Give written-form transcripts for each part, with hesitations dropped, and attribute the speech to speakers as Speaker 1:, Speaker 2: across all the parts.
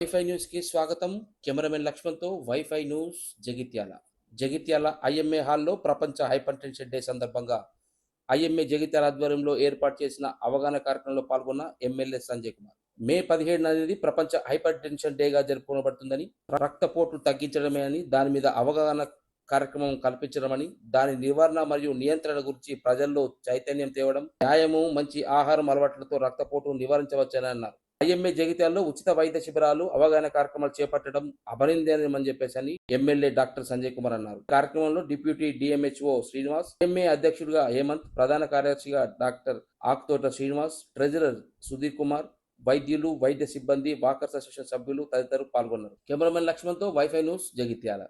Speaker 1: Wifi news కి స్వాగతం. Cameraman లక్ష్మణ్తో WiFi news Jagtial. Jagtial IMA హాల్లో ప్రపంచ హైపర్ టెన్షన్ డే సందర్భంగా ఐఎంఏ జగిత్యాల ఆధ్వర్యంలో ఏర్పాటు చేసిన అవగాహన కార్యక్రమంలో పాల్గొన్న ఎమ్మెల్యే సంజయ్ కుమార్. మే 17 అనేది ప్రపంచ హైపర్ టెన్షన్ డేగా జరుపుకోబడుతుందని, రక్తపోటు తగ్గించడమే అని, దాని మీద అవగాహన కార్యక్రమం కల్పించడమని, దాని నివారణ మరియు నియంత్రణ గురించి ప్రజల్లో చైతన్యం తేవడం, వ్యాయామం, మంచి ఆహారం అలవాట్లతో రక్తపోటు నివారించవచ్చని అన్నారు. ఐఎంఏ జగిత్యాల్లో ఉచిత వైద్య శిబిరాలు, అవగాహన కార్యక్రమాలు చేపట్టడం అభినందనీయమని చెప్పేసి ఎమ్మెల్యే డాక్టర్ సంజయ్ కుమార్ అన్నారు. కార్యక్రమంలో డిప్యూటీ డిఎంహెచ్ఓ శ్రీనివాస్, ఎంఏ అధ్యక్షుడిగా హేమంత్, ప్రధాన కార్యదర్శిగా డాక్టర్ ఆకుతోట శ్రీనివాస్, ట్రెజరర్ సుధీర్ కుమార్, వైద్యులు, వైద్య సిబ్బంది, వాకర్స్ అసోసియేషన్ సభ్యులు తదితరులు పాల్గొన్నారు. కెమెరామెన్ లక్ష్మణ్తో వైఫై న్యూస్ జగిత్యాల.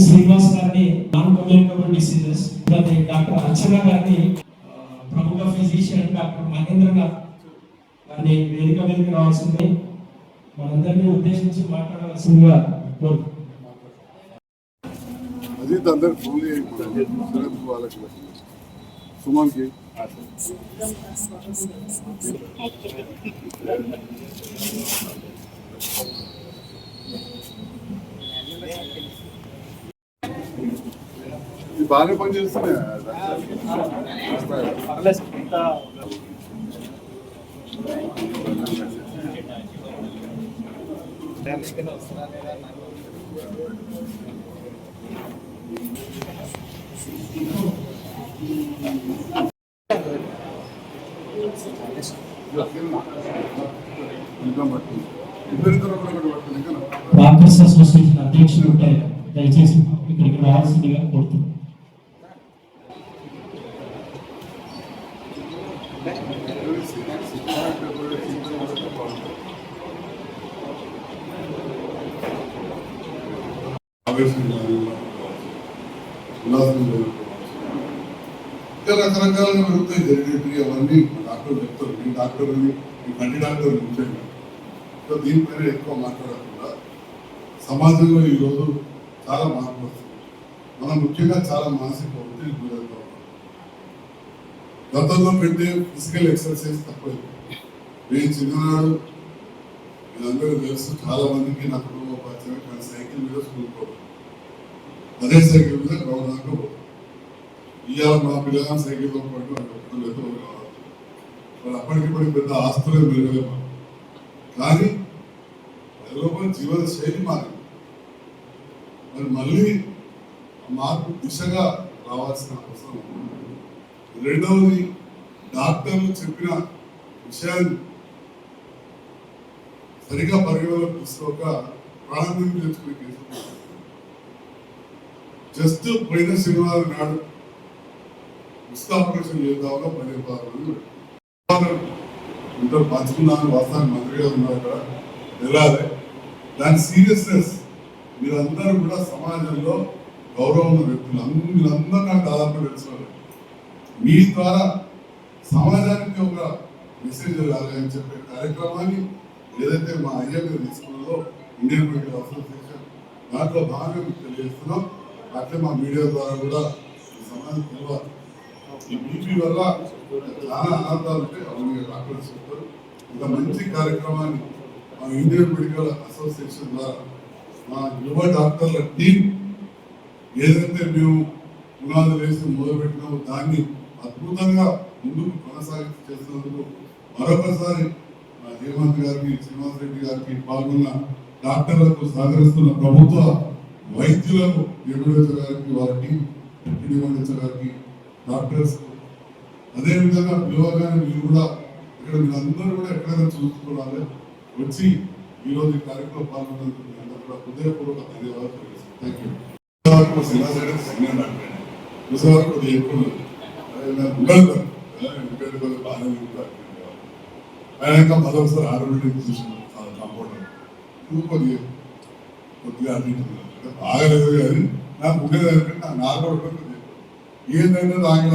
Speaker 2: శ్రీనివాస్ గారిని non communicable diseases, doctor Archana గారిని ప్రముఖ ఫిజిషియన్ డాక్టర్ మహేంద్ర గారిని వేదిక మీదకి రావాల్సింది, మనందరినీ ఉద్దేశించి మాట్లాడవలసిందిగా
Speaker 3: సుమన్కి బాగానే పనిచేస్తున్నాయి.
Speaker 2: వాకర్స్ అసోసియేషన్ అధ్యక్షుడు దయచేసి ఇక్కడికి రావాల్సిందిగా కోరుతున్నాను.
Speaker 3: రకరకాలుగా పెరుగుతాయి జరిగేటివి. అవన్నీ డాక్టర్లు చెప్తారు. మీ డాక్టర్ అని, మీ కంటి డాక్టర్ ఉంచండి. సో దీనిపైన ఎక్కువ మాట్లాడకుండా సమాజంలో ఈరోజు చాలా మార్పు వస్తుంది. మనం ముఖ్యంగా చాలా మానసిక ఒత్తిడి గురవుతాం. గతంలో కంటే ఫిజికల్ ఎక్సర్సైజ్ తక్కువ. నేను చిన్ననాడు మీరందరూ తెలుసు, చాలా మందికి నా కుటుంబ పరిచయం, కానీ సైకిల్ మీద స్కూల్ పోతాను. అదే సైకిల్ మీద గ్రౌండ్ దాకా పోతాను. ఇవాళ మా పిల్లలు సైకిల్లో పట్టు వాళ్ళు లేదు, వాళ్ళు అప్పటికిప్పటికి పెద్ద ఆస్తులే పెరగలేము. కానీ లోపల జీవన శైలి మారింది. మరి మళ్ళీ మార్పు దిశగా రావాల్సిన అవసరం ఉంది. రెండవది, డాక్టర్లు చెప్పిన విషయాన్ని సరిగా పరిగణలోకి తీసుకోక ప్రాణం తెచ్చుకునే కేసు. జస్ట్ పోయిన శనివారం నాడు ఆపరేషన్ చేద్దామో 10 ఇంట్లో పంచుకున్నాను. వాస్తవానికి మంత్రిగా ఉన్నారు కదా, వెళ్ళాలి. దాని సీరియస్నెస్ మీరందరూ కూడా సమాజంలో గౌరవం ఉన్న వ్యక్తులు, మీరందరూ నాకు దాదాపు తెలుసుకోవాలి. మీ ద్వారా సమాజానికి ఒక మెసేజ్ వెళ్ళాలి అని చెప్పే కార్యక్రమాన్ని ఏదైతే మా ఐఎంఏ తీసుకున్నదో ఇండియన్ మెడికల్ అసోసియేషన్, దాంట్లో భాగంగా మీకు తెలియజేస్తున్నాం. అట్లే మా మీడియా ద్వారా కూడా ఈ సమాజం తెలియాలి. ఈ బీపీ వల్ల చాలా అనార్థాలు ఉంటే అవన్నీ డాక్టర్స్ చెప్తారు. ఒక మంచి కార్యక్రమాన్ని మా ఇండియన్ మెడికల్ అసోసియేషన్ ద్వారా మా యువ డాక్టర్ల టీం ఏదైతే మేము పునాదులు వేసి మొదలుపెట్టినామో దాన్ని అద్భుతంగా ముందుకు కొనసాగి చేస్తున్నందుకు మరొకసారి హేమంత్ గారికి, శ్రీనివాస్ రెడ్డి గారికి, పాల్గొన్న డాక్టర్లకు సహకరిస్తున్న ప్రభుత్వ వైద్యులకు, ఎంబీడీఎస్ గారికి, వారి టీం ఎంబీడీఎస్ గారికి, డాక్టర్స్, అదేవిధంగా పిలవగానే మీరు కూడా ఇక్కడ మీరందరూ కూడా ఎక్కడైనా చూసుకోవాలి. వచ్చి ఈరోజు ఈ కార్యక్రమం పాల్గొన్నందుకు కూడా హృదయపూర్వక ధన్యవాదాలు తెలియజేస్తాను. Thank you. చూసేవారు ఎక్కువ బాగా ఆయన మరోసారి ఆరోగ్యం చూసిన కాంపౌండర్ కొద్దిగా అటు బాగలేదు. కానీ నాకు ఉండేదానికంటే నాకు నార్మల్ ఏంటంటే నాకు